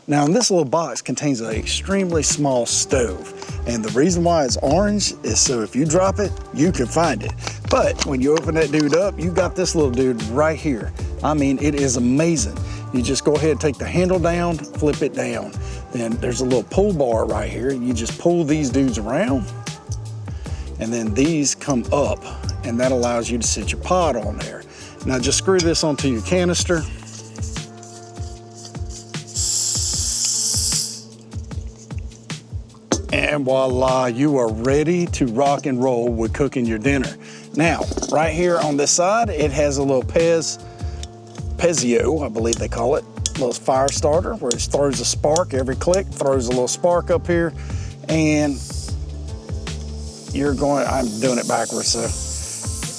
Now, this little box contains an extremely small stove. And the reason why it's orange is so if you drop it, you can find it. But when you open that dude up, you got this little dude right here. I mean, it is amazing. You just go ahead and take the handle down, flip it down. Then there's a little pull bar right here. You just pull these dudes around, and then these come up, and that allows you to sit your pot on there. Now just screw this onto your canister. And voila, you are ready to rock and roll with cooking your dinner. Now, right here on this side, it has a little Pezio, I believe they call it, a little fire starter where it throws a spark every click, throws a little spark up here, and I'm doing it backwards, so.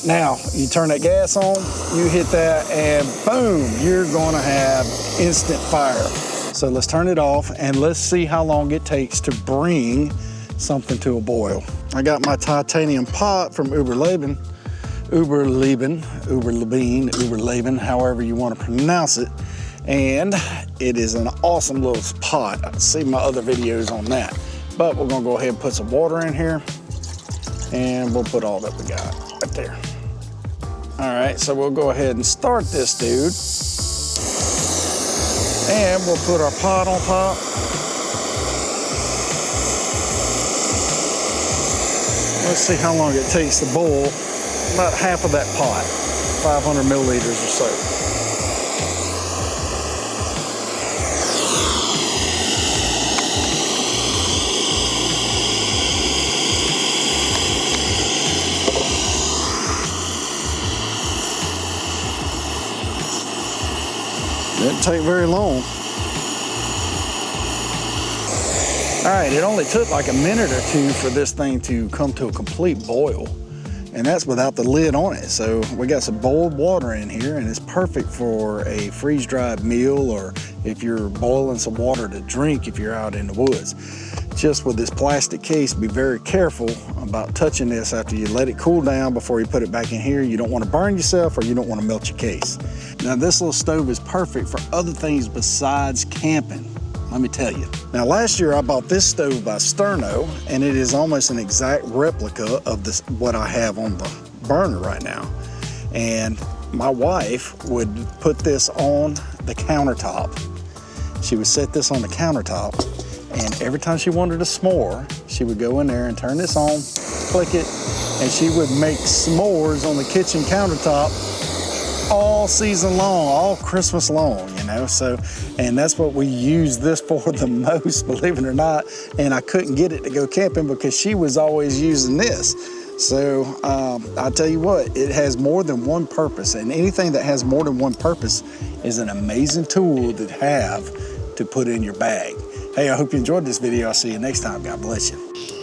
Now, you turn that gas on, you hit that, and boom, you're gonna have instant fire. So let's turn it off and let's see how long it takes to bring something to a boil. I got my titanium pot from Uberleben, however you want to pronounce it. And it is an awesome little pot. See my other videos on that. But we're gonna go ahead and put some water in here, and we'll put all that we got right there. All right, so we'll go ahead and start this dude. And we'll put our pot on top. Let's see how long it takes to boil. About half of that pot, 500 milliliters or so. Didn't take very long. All right, it only took like a minute or two for this thing to come to a complete boil, and that's without the lid on it. So we got some boiled water in here, and it's perfect for a freeze-dried meal, or if you're boiling some water to drink if you're out in the woods. Just with this plastic case, be very careful about touching this after you let it cool down before you put it back in here. You don't want to burn yourself, or you don't want to melt your case. Now, this little stove is perfect for other things besides camping, let me tell you. Now, last year I bought this stove by Sterno, and it is almost an exact replica of this what I have on the burner right now. And my wife would put this on the countertop. She would set this on the countertop, and every time she wanted a s'more, she would go in there and turn this on, click it, and she would make s'mores on the kitchen countertop all season long, all Christmas long, you know. So, and that's what we use this for the most, believe it or not. And I couldn't get it to go camping because she was always using this. So I tell you what, it has more than one purpose, and anything that has more than one purpose is an amazing tool to have to put in your bag. Hey, I hope you enjoyed this video. I'll see you next time. God bless you.